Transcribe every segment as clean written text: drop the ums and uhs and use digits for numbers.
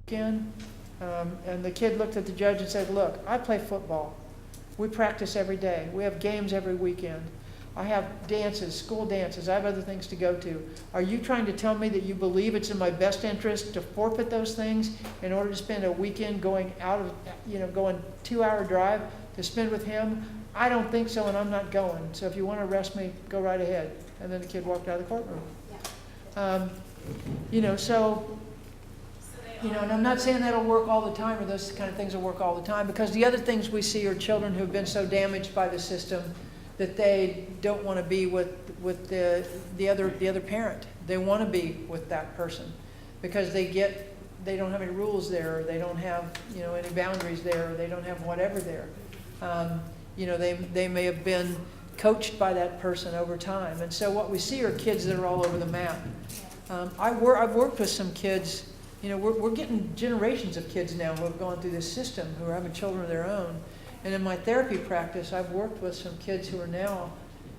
weekend, and the kid looked at the judge and said, look, I play football. We practice every day. We have games every weekend. I have dances, school dances. I have other things to go to. Are you trying to tell me that you believe it's in my best interest to forfeit those things in order to spend a weekend going out of, going 2-hour drive to spend with him? I don't think so, and I'm not going. So if you want to arrest me, go right ahead. And then the kid walked out of the courtroom. And I'm not saying that'll work all the time, or those kind of things will work all the time, because the other things we see are children who've been so damaged by the system that they don't want to be with the other parent. They want to be with that person because they don't have any rules there, or they don't have any boundaries there, or they don't have whatever there. They may have been coached by that person over time, and so what we see are kids that are all over the map. I've worked with some kids. We're getting generations of kids now who have gone through this system, who are having children of their own. And in my therapy practice, I've worked with some kids who are now,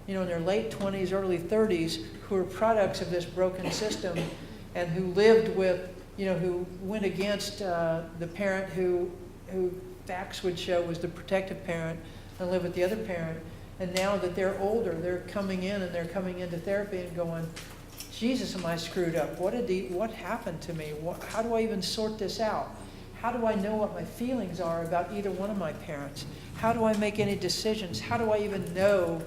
in their late 20s, early 30s, who are products of this broken system, and who lived with, who went against the parent who facts would show was the protective parent, and lived with the other parent. And now that they're older, they're coming into therapy and going, Jesus, am I screwed up? What happened to me? How do I even sort this out? How do I know what my feelings are about either one of my parents? How do I make any decisions? How do I even know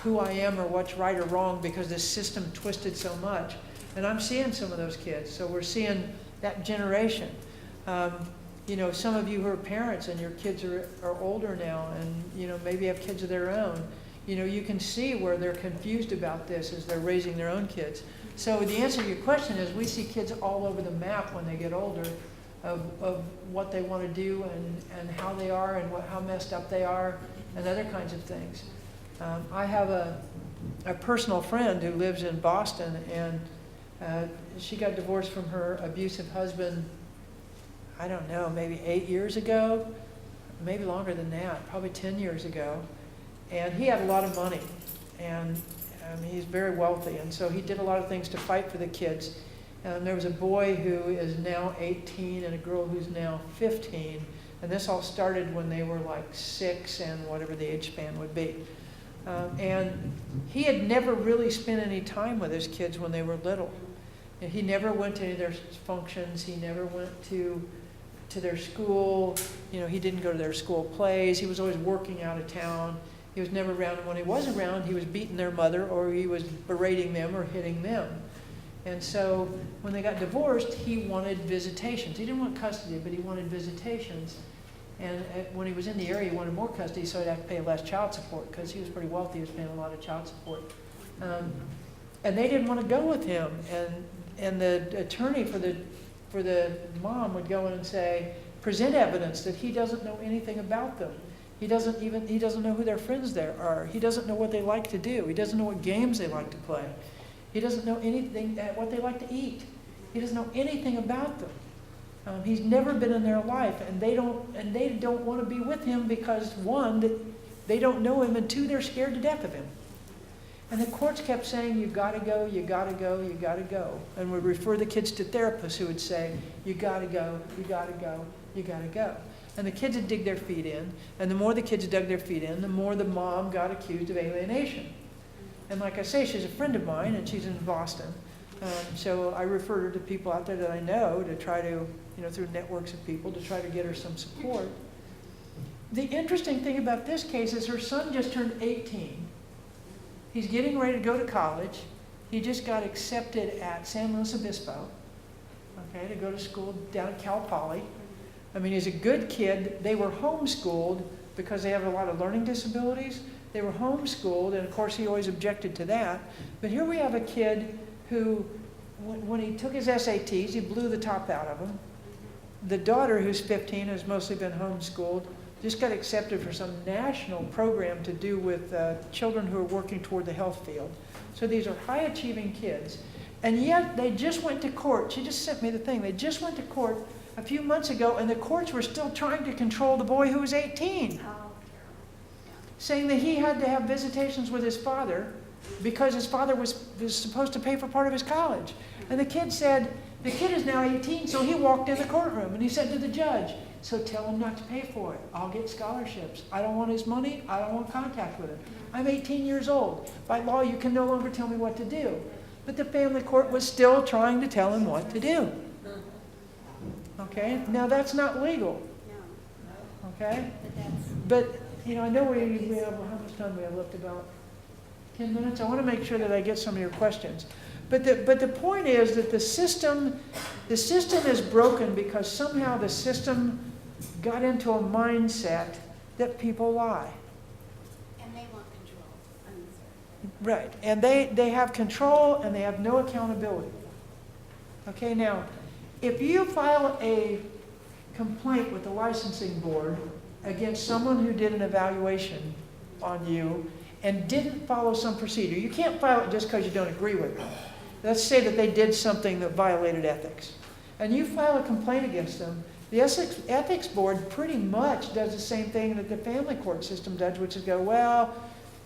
who I am or what's right or wrong, because this system twisted so much? And I'm seeing some of those kids. So we're seeing that generation. Some of you who are parents and your kids are older now, and maybe have kids of their own, you can see where they're confused about this as they're raising their own kids. So the answer to your question is, we see kids all over the map when they get older, of what they want to do and how they are and how messed up they are and other kinds of things. I have a personal friend who lives in Boston, and she got divorced from her abusive husband, I don't know, maybe 8 years ago, maybe longer than that, probably 10 years ago. And he had a lot of money, and he's very wealthy, and so he did a lot of things to fight for the kids. There was a boy who is now 18 and a girl who's now 15, and this all started when they were like 6 and whatever the age span would be. And he had never really spent any time with his kids when they were little. And he never went to any of their functions. He never went to their school. He didn't go to their school plays. He was always working out of town. He was never around. And when he was around, he was beating their mother, or he was berating them or hitting them. And so when they got divorced, he wanted visitations. He didn't want custody, but he wanted visitations. And when he was in the area, he wanted more custody, so he'd have to pay less child support, because he was pretty wealthy. He was paying a lot of child support. And they didn't want to go with him. And the attorney for the mom would go in and say, present evidence that he doesn't know anything about them. He doesn't know who their friends there are. He doesn't know what they like to do. He doesn't know what games they like to play. He doesn't know anything what they like to eat. He doesn't know anything about them. He's never been in their life, and they don't want to be with him because, one, they don't know him, and two, they're scared to death of him. And the courts kept saying, you gotta go, you gotta go, you gotta go. And would refer the kids to therapists who would say, you gotta go, you gotta go, you gotta go. And the kids would dig their feet in, and the more the kids dug their feet in, the more the mom got accused of alienation. And like I say, she's a friend of mine, and she's in Boston. So I referred her to people out there that I know to try to, through networks of people, to try to get her some support. The interesting thing about this case is her son just turned 18. He's getting ready to go to college. He just got accepted at San Luis Obispo, to go to school down at Cal Poly. He's a good kid. They were homeschooled because they have a lot of learning disabilities. They were homeschooled, and of course he always objected to that. But here we have a kid who, when he took his SATs, he blew the top out of them. The daughter, who's 15, has mostly been homeschooled, just got accepted for some national program to do with children who are working toward the health field. So these are high-achieving kids. And yet they just went to court. She just sent me the thing. They just went to court a few months ago, and the courts were still trying to control the boy who was 18. Saying that he had to have visitations with his father, because his father was supposed to pay for part of his college. And the kid said, the kid is now 18, so he walked in the courtroom and he said to the judge, so tell him not to pay for it. I'll get scholarships. I don't want his money. I don't want contact with him. I'm 18 years old. By law, you can no longer tell me what to do. But the family court was still trying to tell him what to do. Okay? Now that's not legal. Okay? But, you know, I know we have, how much time we have left? About 10 minutes? I want to make sure that I get some of your questions. But the point is that the system is broken because somehow the system got into a mindset that people lie. And they want control. Right. And they have control and they have no accountability. Okay, now, if you file a complaint with the licensing board against someone who did an evaluation on you and didn't follow some procedure, you can't file it just because you don't agree with them. Let's say that they did something that violated ethics. And you file a complaint against them, the ethics board pretty much does the same thing that the family court system does, which is go, well,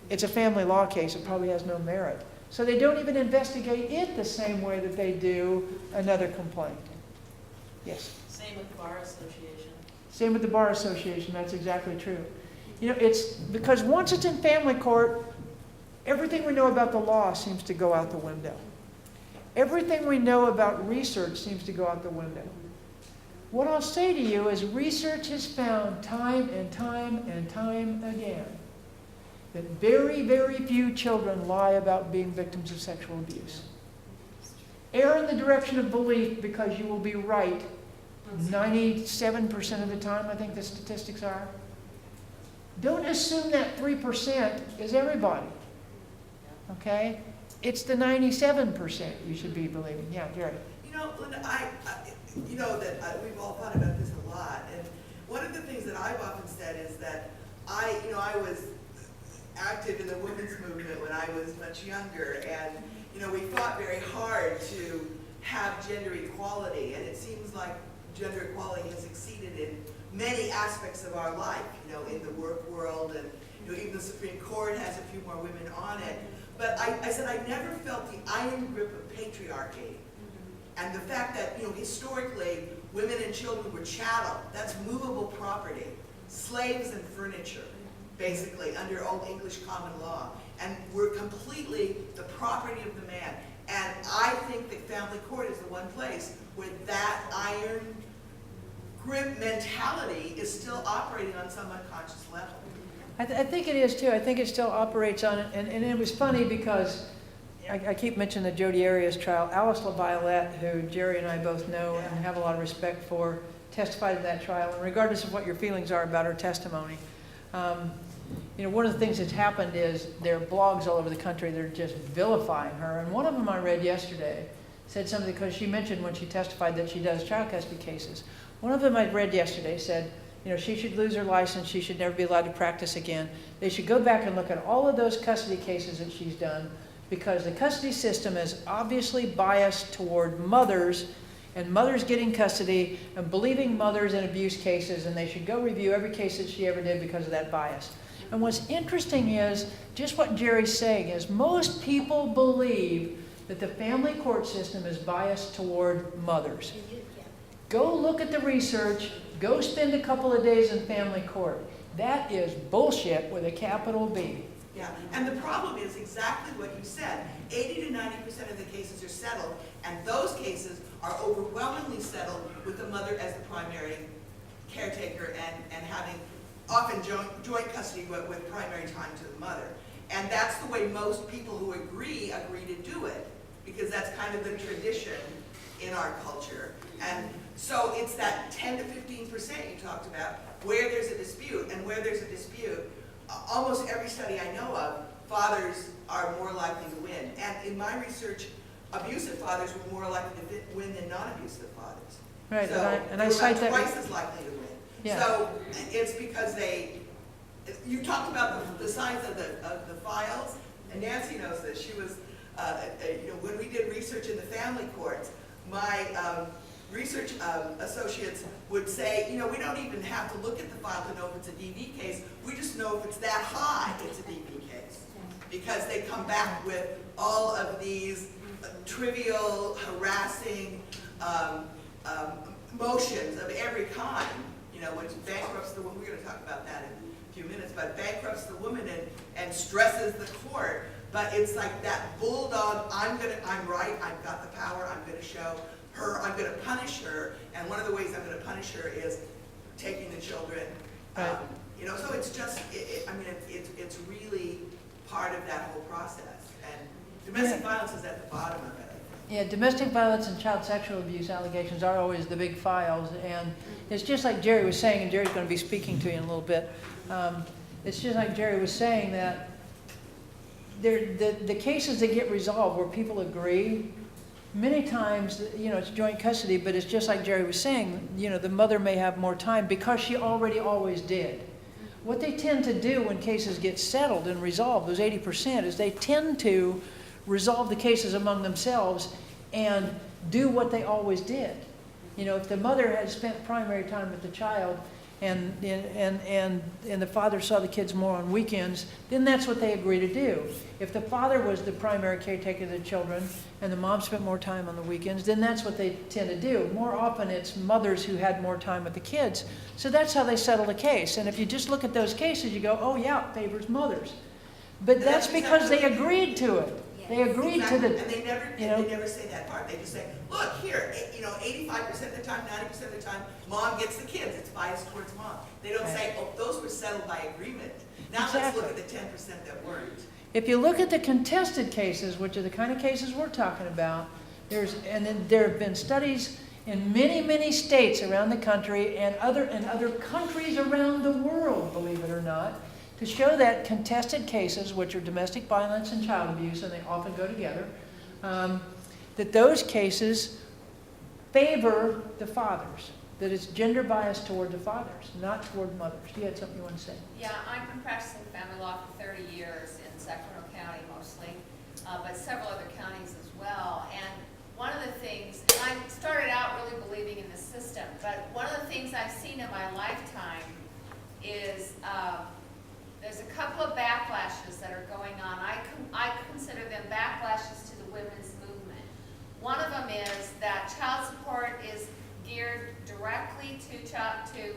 it's a family law case, it probably has no merit. So they don't even investigate it the same way that they do another complaint. Yes? Same with the Bar Association. Same with the Bar Association, that's exactly true. You know, it's because once it's in family court, everything we know about the law seems to go out the window. Everything we know about research seems to go out the window. What I'll say to you is research has found time and time and time again that very, very few children lie about being victims of sexual abuse. Err in the direction of belief because you will be right 97% of the time, I think the statistics are. Don't assume that 3% is everybody. Okay? It's the 97% you should be believing. Yeah, Jerry. You know, Linda, you know that we've all thought about this a lot, and one of the things that I've often said is that I was active in the women's movement when I was much younger, and you know, we fought very hard to have gender equality, and it seems like gender equality has succeeded in many aspects of our life, you know, in the work world, and you know, even the Supreme Court has a few more women on it. But I said I never felt the iron grip of patriarchy. And the fact that, you know, historically, women and children were chattel, that's movable property, slaves and furniture, basically, under Old English common law. And we're completely the property of the man. And I think that family court is the one place where that iron grip mentality is still operating on some unconscious level. I think it is too. I think it still operates on it. And it was funny because I keep mentioning the Jodi Arias trial. Alice LaViolette, who Jerry and I both know and have a lot of respect for, testified in that trial. And regardless of what your feelings are about her testimony, you know, one of the things that's happened is there are blogs all over the country that are just vilifying her. And one of them I read yesterday said something, because she mentioned when she testified that she does child custody cases. One of them I read yesterday said, you know, she should lose her license, she should never be allowed to practice again. They should go back and look at all of those custody cases that she's done, because the custody system is obviously biased toward mothers, and mothers getting custody and believing mothers in abuse cases, and they should go review every case that she ever did because of that bias. And what's interesting is, just what Jerry's saying is, most people believe that the family court system is biased toward mothers. Go look at the research, go spend a couple of days in family court. That is bullshit with a capital B. Yeah, and the problem is exactly what you said. 80 to 90% of the cases are settled, and those cases are overwhelmingly settled with the mother as the primary caretaker and having often joint custody with primary time to the mother. And that's the way most people who agree to do it, because that's kind of the tradition in our culture. And so it's that 10 to 15% you talked about where there's a dispute, and where there's a dispute, almost every study I know of, fathers are more likely to win. And in my research, abusive fathers were more likely to win than non-abusive fathers. Right, So and I cite that. twice as likely to win. Yeah. So it's because you talked about the size of the files, and Nancy knows this. She was, you know, when we did research in the family courts, my research associates would say, you know, we don't even have to look at the file to know if it's a DV case. We just know if it's that high, it's a DV case. because they come back with all of these trivial, harassing motions of every kind, you know, which bankrupts the woman. We're going to talk about that in a few minutes, but bankrupts the woman and stresses the court. But it's like that bulldog, I'm right, I've got the power, I'm going to show her, I'm going to punish her, and one of the ways I'm going to punish her is taking the children. Right. You know, so it's just, I mean, it's really part of that whole process. And domestic violence is at the bottom of it, I think. Yeah, domestic violence and child sexual abuse allegations are always the big files, and it's just like Jerry was saying, and Jerry's going to be speaking to you in a little bit. It's just like Jerry was saying that the cases that get resolved where people agree, many times, you know, it's joint custody, but it's just like Jerry was saying, you know, the mother may have more time because she already always did. What they tend to do when cases get settled and resolved, those 80%, is they tend to resolve the cases among themselves and do what they always did. You know, if the mother had spent primary time with the child and the father saw the kids more on weekends, then that's what they agree to do. If the father was the primary caretaker of the children and the mom spent more time on the weekends, then that's what they tend to do. More often it's mothers who had more time with the kids. So that's how they settle the case. And if you just look at those cases, you go, oh yeah, it favors mothers. But that's because they agreed to it. They agreed to the, And they never say that part. They just say, look, here, you know, 85% of the time, 90% of the time, mom gets the kids. It's biased towards mom. They don't say, oh, those were settled by agreement. Now let's look at the 10% that weren't. if you look at the contested cases, which are the kind of cases we're talking about, there have been studies in many, many states around the country and other countries around the world, believe it or not, to show that contested cases, which are domestic violence and child abuse, and they often go together, that those cases favor the fathers, that it's gender biased toward the fathers, not toward mothers. You had something you want to say? Yeah, I've been practicing family law for 30 years in Sacramento County mostly, but several other counties as well. And one of the things, and I started out really believing in the system, but one of the things I've seen in my lifetime is there's a couple of backlashes that are going on. I consider them backlashes to the women's movement. One of them is that child support is geared directly to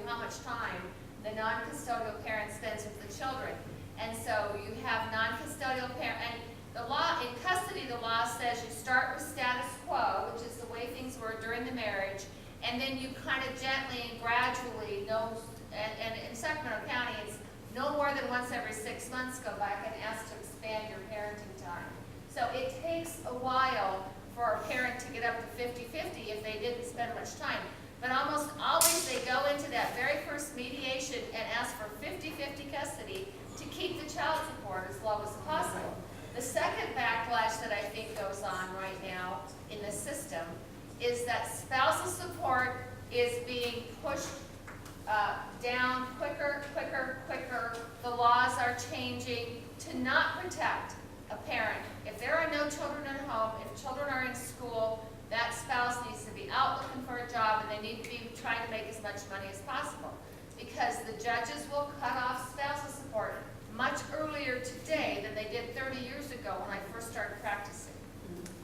how much time the non-custodial parent spends with the children. And so you have non-custodial parent, and the law, in custody, the law says you start with status quo, which is the way things were during the marriage, and then you kind of gently and gradually and in Sacramento County, it's no more than once every 6 months go back and ask to expand your parenting time. So it takes a while for a parent to get up to 50-50 if they didn't spend much time. But almost always they go into that very first mediation and ask for 50-50 custody to keep the child support as low as possible. The second backlash that I think goes on right now in the system is that spousal support is being pushed down quicker. The laws are changing to not protect a parent. If there are no children at home, if children are in school, that spouse needs to be out looking for a job and they need to be trying to make as much money as possible. Because the judges will cut off spousal support much earlier today than they did 30 years ago when I first started practicing.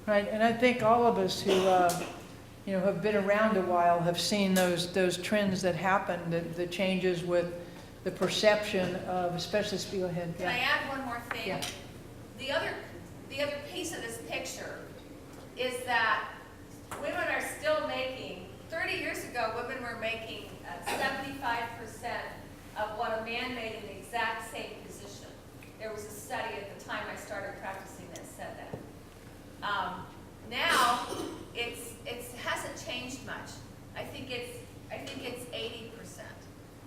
Right, and I think all of us who have been around a while have seen those trends that happen, the changes with the perception of, especially, go ahead. Can I add one more thing? Yeah. The other piece of this picture is that women are still making, 30 years ago, women were making 75% of what a man made in the exact same position. There was a study at the time I started practicing that said that. Now, it hasn't changed much. I think it's 80%,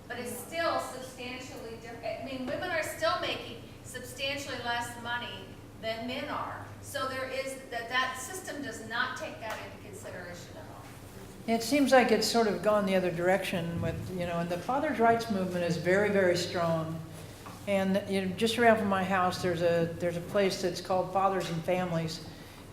but it's still substantially different. I mean, women are still making substantially less money than men are. So there is that system does not take that into consideration at all. It seems like it's sort of gone the other direction with, and the father's rights movement is very, very strong. And just around from my house, there's a place that's called Fathers and Families.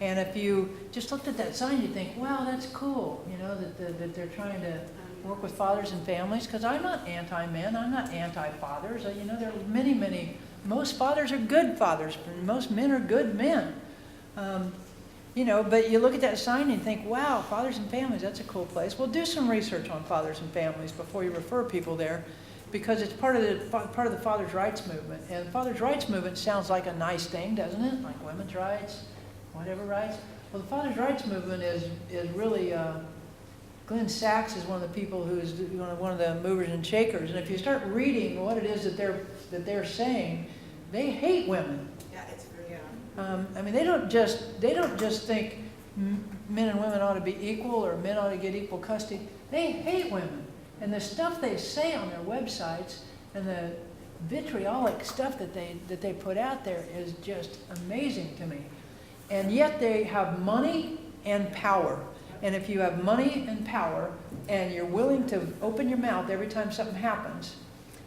And if you just looked at that sign, you'd think, wow, that's cool, that they're trying to work with fathers and families. Because I'm not anti-men, I'm not anti-fathers. There are many, many most fathers are good fathers, most men are good men. You know, but you look at that sign and think, wow, fathers and families, that's a cool place. Well, do some research on fathers and families before you refer people there, because it's part of the fathers' rights movement. And the fathers' rights movement sounds like a nice thing, doesn't it? Like women's rights, whatever rights. Well, the fathers' rights movement is really, Glenn Sachs is one of the people who is one of the movers and shakers. And if you start reading what it is that they're saying, they hate women. Yeah, it's very, I mean, they don't just think men and women ought to be equal or men ought to get equal custody. They hate women. And the stuff they say on their websites and the vitriolic stuff that they put out there is just amazing to me. And yet they have money and power. And if you have money and power and you're willing to open your mouth every time something happens,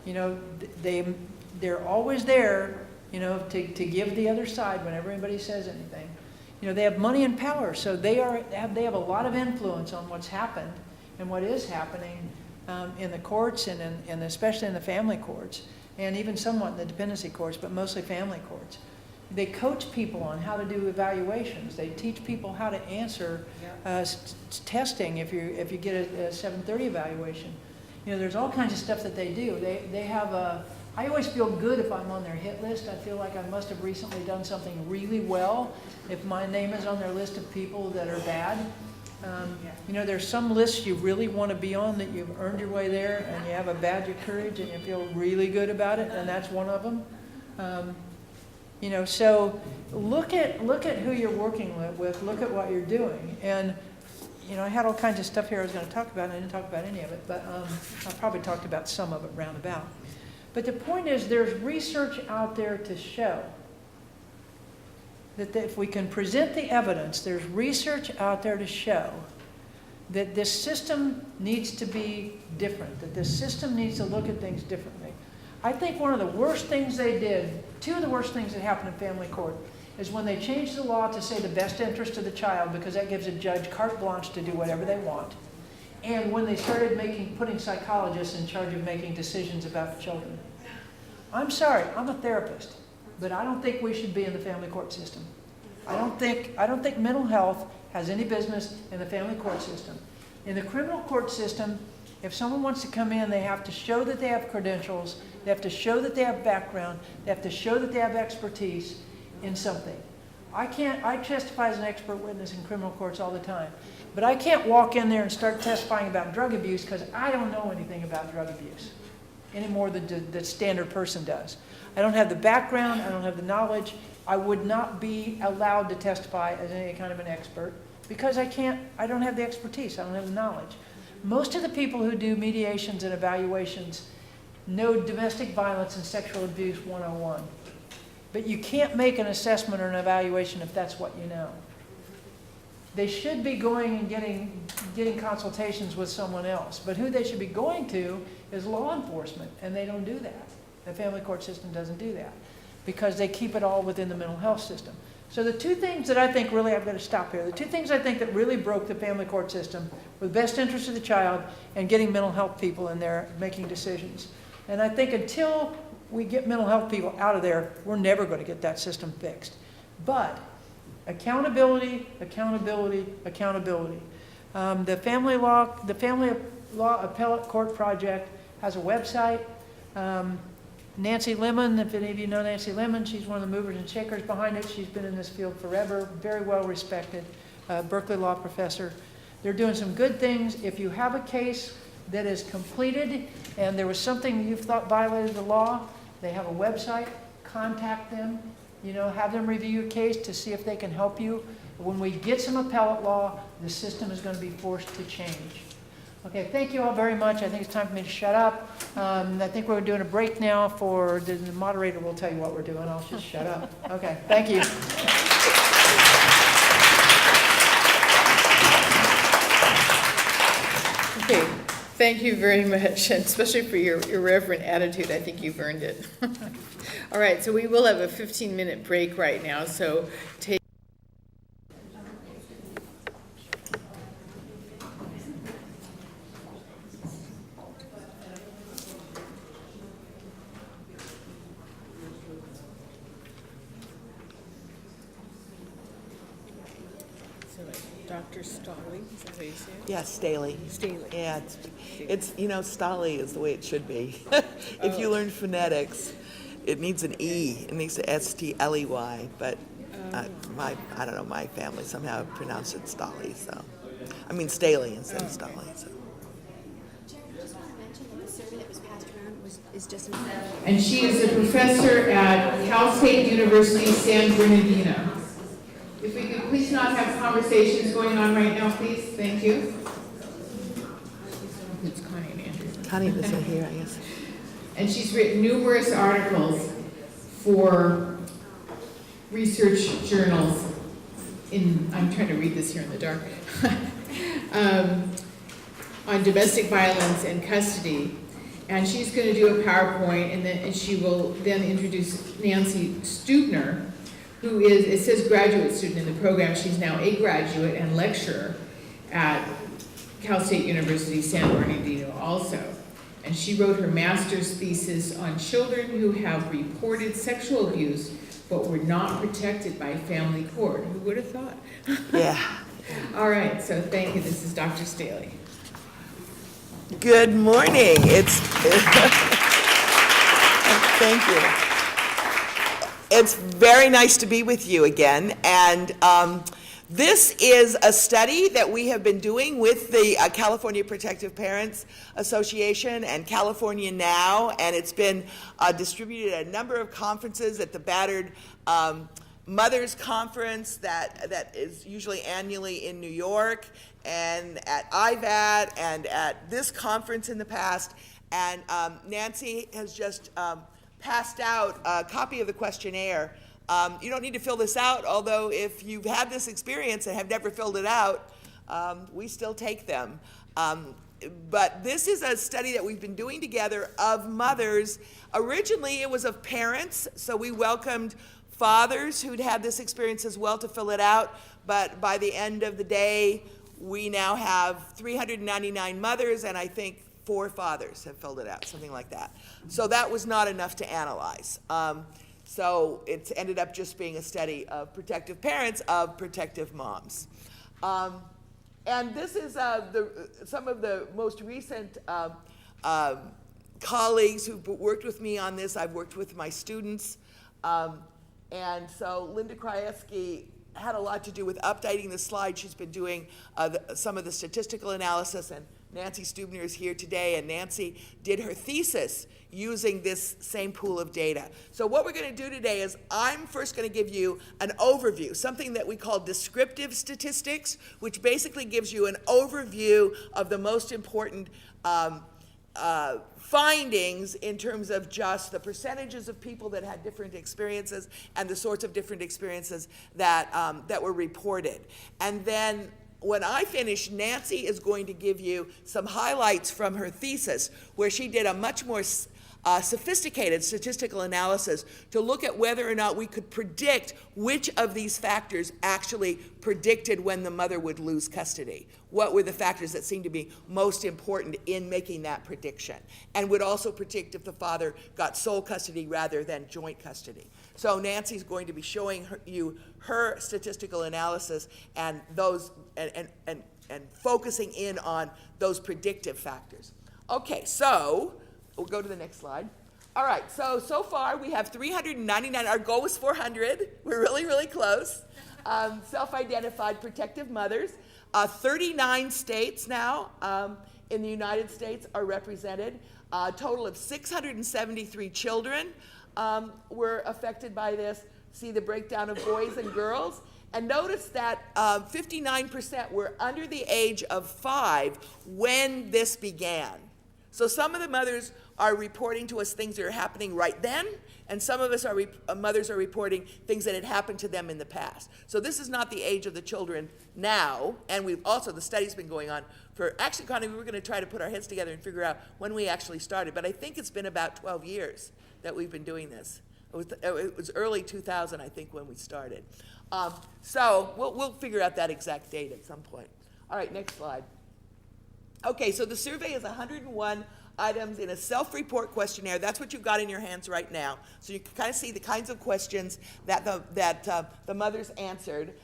you know, they're always there, you know, to give the other side whenever anybody says anything. You know, they have money and power, so they have a lot of influence on what's happened and what is happening in the courts and especially in the family courts, and even somewhat in the dependency courts, but mostly family courts. They coach people on how to do evaluations. They teach people how to answer testing if you get a 730 evaluation. You know, there's all kinds of stuff that they do. They have a. I always feel good if I'm on their hit list. I feel like I must have recently done something really well if my name is on their list of people that are bad. You know, there's some lists you really want to be on that you've earned your way there and you have a badge of courage and you feel really good about it, and that's one of them. You know, so look at who you're working with, look at what you're doing. And, you know, I had all kinds of stuff here I was going to talk about, and I didn't talk about any of it, but I probably talked about some of it roundabout. But the point is, there's research out there to show that if we can present the evidence, there's research out there to show that this system needs to be different, that this system needs to look at things differently. I think one of the worst things they did, two of the worst things that happened in family court, is when they changed the law to say the best interest of the child, because that gives a judge carte blanche to do whatever they want. And when they started putting psychologists in charge of making decisions about the children. I'm sorry, I'm a therapist, but I don't think we should be in the family court system. I don't think mental health has any business in the family court system. In the criminal court system, if someone wants to come in, they have to show that they have credentials, they have to show that they have background, they have to show that they have expertise in something. I testify as an expert witness in criminal courts all the time, but I can't walk in there and start testifying about drug abuse because I don't know anything about drug abuse any more than the standard person does. I don't have the background, I don't have the knowledge. I would not be allowed to testify as any kind of an expert because I don't have the expertise, I don't have the knowledge. Most of the people who do mediations and evaluations know domestic violence and sexual abuse 101. But you can't make an assessment or an evaluation if that's what you know. They should be going and getting consultations with someone else. But who they should be going to is law enforcement, and they don't do that. The family court system doesn't do that because they keep it all within the mental health system. So the two things that I think really, I've got to stop here, the two things I think that really broke the family court system were the best interest of the child and getting mental health people in there making decisions. And I think until we get mental health people out of there, we're never going to get that system fixed. But accountability, accountability, accountability. The Family Law Appellate Court Project has a website. Nancy Lemon, if any of you know Nancy Lemon, she's one of the movers and shakers behind it. She's been in this field forever, very well respected, Berkeley law professor. They're doing some good things. If you have a case that is completed and there was something you thought violated the law, they have a website. Contact them, you know, have them review your case to see if they can help you. When we get some appellate law, the system is going to be forced to change. Okay, thank you all very much. I think it's time for me to shut up. I think we're doing a break now for the moderator will tell you what we're doing. I'll just shut up. Okay, thank you. Okay, thank you very much, and especially for your irreverent attitude. I think you've earned it. All right, so we will have a 15-minute break right now, so take Dr. Stolley, is that how you say it? Yeah, Staley. Staley. Yeah, it's Stolley is the way it should be. If you learn phonetics, it needs an E. It needs a S-T-L-E-Y, but I don't know, my family somehow pronounced it Stolley, so. I mean Staley instead of Stolley, so. Jared, I just want to mention that the survey that was passed around is just an And she is a professor at Cal State University, San Bernardino. If we could please not have conversations going on right now, please. Thank you. It's Connie and Andrew. Connie isn't here, I guess. And she's written numerous articles for research journals I'm trying to read this here in the dark, on domestic violence and custody. And she's going to do a PowerPoint, and she will then introduce Nancy Stubner, who is, it says graduate student in the program. She's now a graduate and lecturer at Cal State University, San Bernardino also. And she wrote her master's thesis on children who have reported sexual abuse but were not protected by family court. Who would have thought? Yeah. All right, so thank you. This is Dr. Staley. Good morning. Thank you. It's very nice to be with you again. And this is a study that we have been doing with the California Protective Parents Association and California Now, and it's been distributed at a number of conferences at the Battered Mothers Conference that is usually annually in New York, and at IVAT, and at this conference in the past. And Nancy has just passed out a copy of the questionnaire. You don't need to fill this out, although if you've had this experience and have never filled it out, we still take them. But this is a study that we've been doing together of mothers. Originally, it was of parents, so we welcomed fathers who'd had this experience as well to fill it out. But by the end of the day, we now have 399 mothers, and I think 4 fathers have filled it out, something like that. So that was not enough to analyze. So it's ended up just being a study of protective parents, of protective moms. And this is some of the most recent colleagues who've worked with me on this. I've worked with my students. And so Linda Krajewski had a lot to do with updating the slide. She's been doing some of the statistical analysis, and Nancy Stubner is here today, and Nancy did her thesis using this same pool of data. So what we're going to do today is I'm first going to give you an overview, something that we call descriptive statistics, which basically gives you an overview of the most important findings in terms of just the percentages of people that had different experiences and the sorts of different experiences that, that were reported. And then when I finish, Nancy is going to give you some highlights from her thesis, where she did a much more sophisticated statistical analysis to look at whether or not we could predict which of these factors actually predicted when the mother would lose custody. What were the factors that seemed to be most important in making that prediction, and would also predict if the father got sole custody rather than joint custody. So Nancy's going to be showing you her statistical analysis and those and focusing in on those predictive factors. Okay, so we'll go to the next slide. All right, so far we have 399. Our goal was 400. We're really, really close. Self-identified protective mothers. 39 states now in the United States are represented. A total of 673 children were affected by this. See the breakdown of boys and girls. And notice that 59% were under the age of 5 when this began. So some of the mothers are reporting to us things that are happening right then, and some of us mothers are reporting things that had happened to them in the past. So this is not the age of the children now, and we've also, the study's been going on for, actually, Connie, we were going to try to put our heads together and figure out when we actually started, but I think it's been about 12 years that we've been doing this. It was early 2000, I think, when we started. So we'll figure out that exact date at some point. All right, next slide. Okay, so the survey is 101 items in a self-report questionnaire. That's what you've got in your hands right now. So you can kind of see the kinds of questions that the mothers answered.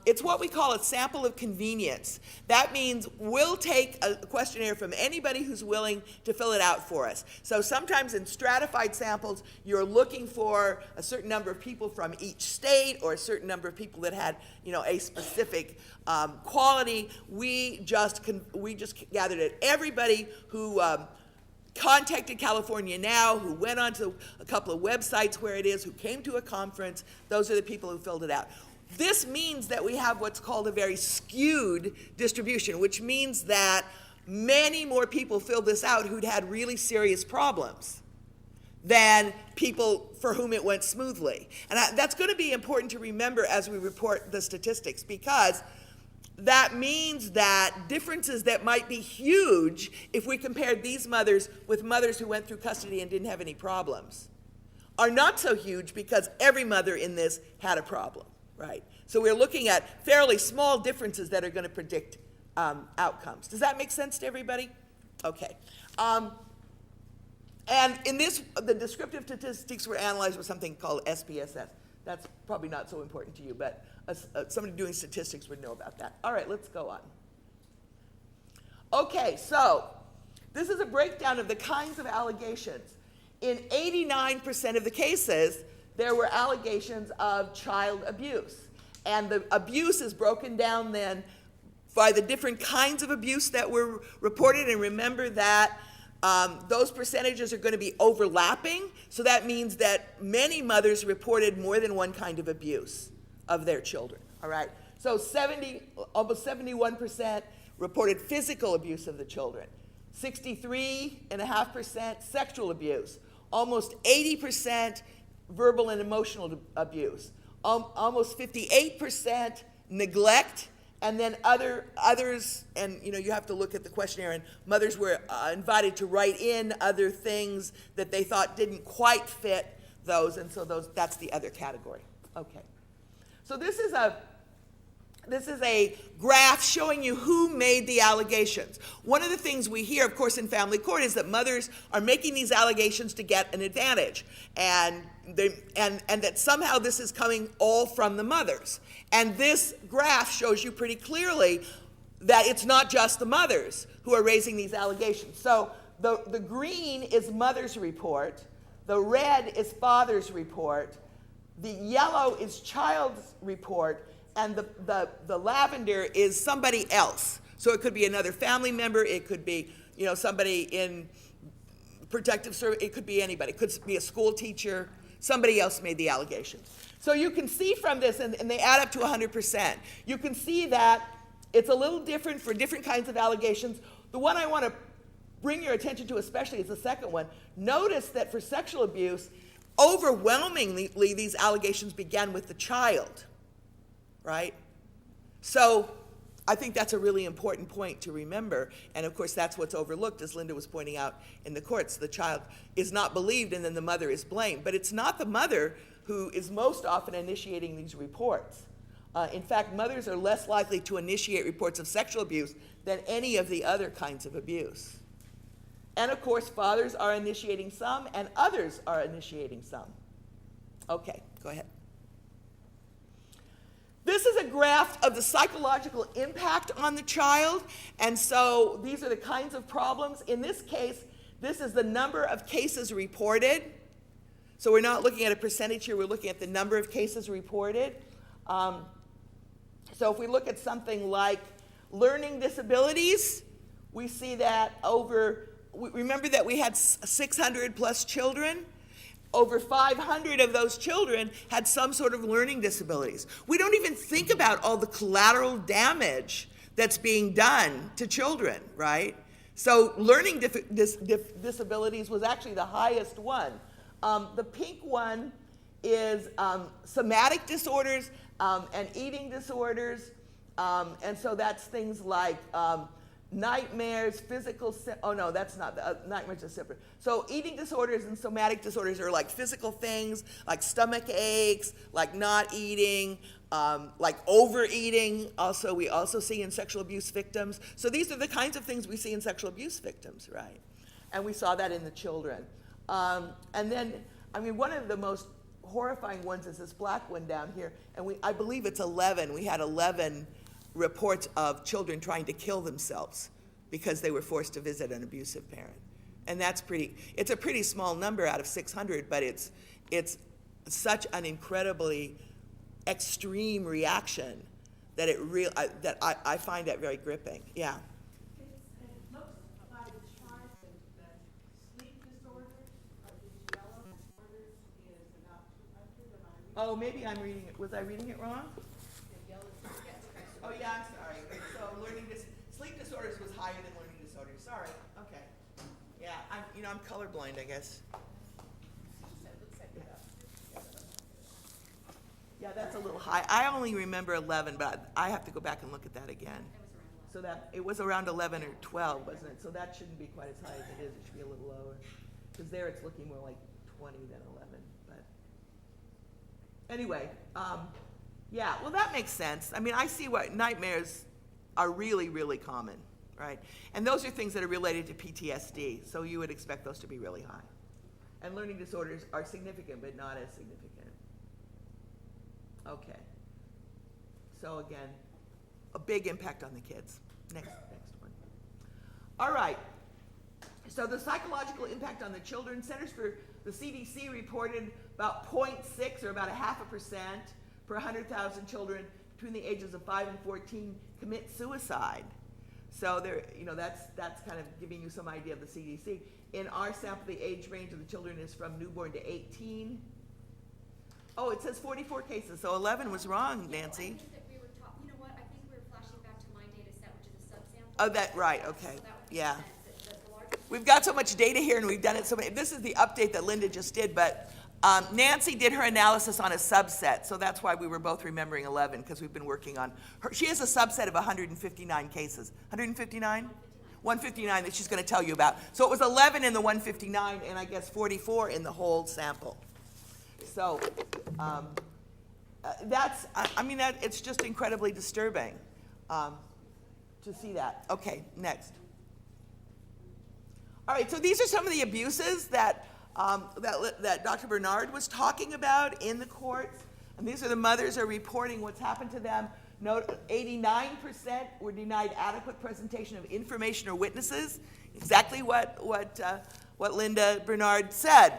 It's what we call a sample of convenience. That means we'll take a questionnaire from anybody who's willing to fill it out for us. So sometimes in stratified samples, you're looking for a certain number of people from each state or a certain number of people that had, a specific quality. We just gathered it. Everybody who contacted California Now, who went onto a couple of websites where it is, who came to a conference, those are the people who filled it out. This means that we have what's called a very skewed distribution, which means that many more people filled this out who'd had really serious problems than people for whom it went smoothly. And that's going to be important to remember as we report the statistics, because that means that differences that might be huge if we compared these mothers with mothers who went through custody and didn't have any problems are not so huge because every mother in this had a problem. Right. So we're looking at fairly small differences that are going to predict outcomes. Does that make sense to everybody? Okay. And in this, the descriptive statistics were analyzed with something called SPSS. That's probably not so important to you, but somebody doing statistics would know about that. All right, let's go on. Okay, so this is a breakdown of the kinds of allegations. In 89% of the cases, there were allegations of child abuse. And the abuse is broken down then by the different kinds of abuse that were reported. And remember that those percentages are going to be overlapping. So that means that many mothers reported more than one kind of abuse of their children. All right. So almost 71% reported physical abuse of the children. 63.5% sexual abuse. Almost 80% verbal and emotional abuse, almost 58% neglect, and then others, and you have to look at the questionnaire, and mothers were invited to write in other things that they thought didn't quite fit those, and so that's the other category. Okay, so this is a graph showing you who made the allegations. One of the things we hear, of course, in family court is that mothers are making these allegations to get an advantage, and that somehow this is coming all from the mothers. And this graph shows you pretty clearly that it's not just the mothers who are raising these allegations. So the green is mother's report, the red is father's report, the yellow is child's report, and the lavender is somebody else. So it could be another family member, it could be somebody in protective service, it could be anybody, it could be a school teacher, somebody else made the allegations. So you can see from this, and they add up to 100%, you can see that it's a little different for different kinds of allegations. The one I want to bring your attention to especially is the second one. Notice that for sexual abuse, overwhelmingly these allegations began with the child. Right? So I think that's a really important point to remember. And of course, that's what's overlooked, as Linda was pointing out in the courts. The child is not believed and then the mother is blamed. But it's not the mother who is most often initiating these reports. In fact, mothers are less likely to initiate reports of sexual abuse than any of the other kinds of abuse. And of course, fathers are initiating some and others are initiating some. Okay, go ahead. This is a graph of the psychological impact on the child, and so these are the kinds of problems. In this case, this is the number of cases reported. So we're not looking at a percentage here, we're looking at the number of cases reported. So if we look at something like learning disabilities, we see that remember that we had 600 plus children? Over 500 of those children had some sort of learning disabilities. We don't even think about all the collateral damage that's being done to children, right? So learning disabilities was actually the highest one. The pink one is somatic disorders and eating disorders. And so that's things like nightmares, that's not, nightmares are separate. So eating disorders and somatic disorders are like physical things, like stomach aches, like not eating, like overeating. We also see in sexual abuse victims. So these are the kinds of things we see in sexual abuse victims, right? And we saw that in the children. And then, one of the most horrifying ones is this black one down here, and I believe it's 11. We had 11 reports of children trying to kill themselves because they were forced to visit an abusive parent. And it's a pretty small number out of 600, but it's such an incredibly extreme reaction that I find that very gripping. Yeah. It looks by the chart that sleep disorders, these yellow disorders, is about 200. Oh, maybe I'm reading it. Was I reading it wrong? Oh, yeah, I'm sorry. So sleep disorders was higher than learning disorders. Sorry. Okay. Yeah, I'm colorblind, I guess. Yeah, that's a little high. I only remember 11, but I have to go back and look at that again. So that, it was around 11 or 12, wasn't it? So that shouldn't be quite as high as it is. It should be a little lower. Because there it's looking more like 20 than 11. But anyway, yeah, well, that makes sense. I mean, I see what nightmares are really, really common, right? And those are things that are related to PTSD, so you would expect those to be really high. And learning disorders are significant, but not as significant. Okay. So again, a big impact on the kids. Next one. All right. So the psychological impact on the children, Centers for the CDC reported about 0.6 or about 0.5% per 100,000 children between the ages of 5 and 14 commit suicide. So there, that's kind of giving you some idea of the CDC. In our sample, the age range of the children is from newborn to 18. Oh, it says 44 cases, so 11 was wrong, Nancy. I think that we were you know what, I think we were flashing back to my data set, which is a subsample. Oh, that, right, okay, So that would make yeah. sense, that the larger We've got so much data here and we've done it so many. This is the update that Linda just did, but Nancy did her analysis on a subset, so that's why we were both remembering 11, because we've been working on her. She has a subset of 159 cases. 159? 159 that she's going to tell you about. So it was 11 in the 159 and I guess 44 in the whole sample. So it's just incredibly disturbing to see that. Okay, next. All right, so these are some of the abuses that Dr. Bernard was talking about in the courts. And these are the mothers are reporting what's happened to them. Note 89% were denied adequate presentation of information or witnesses. Exactly what Linda Bernard said.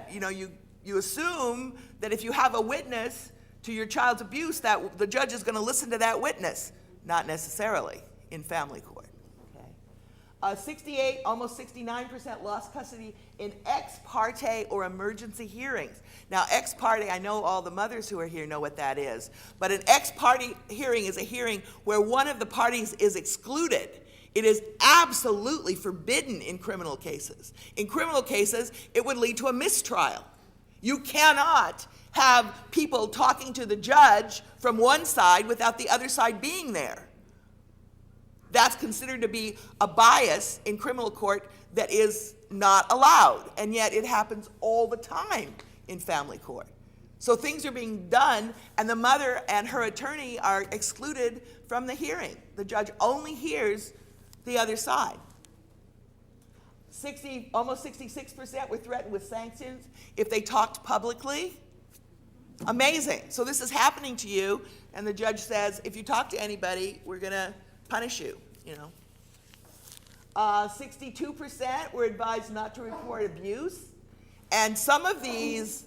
You assume that if you have a witness to your child's abuse, that the judge is going to listen to that witness. Not necessarily in family court. Okay. 68, almost 69% lost custody in ex parte or emergency hearings. Now, ex parte, I know all the mothers who are here know what that is, but an ex parte hearing is a hearing where one of the parties is excluded. It is absolutely forbidden in criminal cases. In criminal cases, it would lead to a mistrial. You cannot have people talking to the judge from one side without the other side being there. That's considered to be a bias in criminal court that is not allowed, and yet it happens all the time in family court. So things are being done, and the mother and her attorney are excluded from the hearing. The judge only hears the other side. Almost 66% were threatened with sanctions if they talked publicly. Amazing. So this is happening to you, and the judge says, if you talk to anybody, we're going to punish you, 62% were advised not to report abuse, and some of these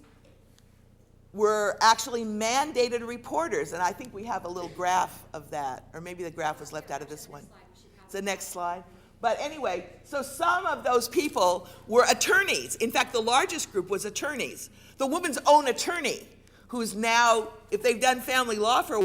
were actually mandated reporters, and I think we have a little graph of that, or maybe the graph was left out of this one. It's the next slide. But anyway, so some of those people were attorneys. In fact, the largest group was attorneys. The woman's own attorney, who's now, if they've done family law for a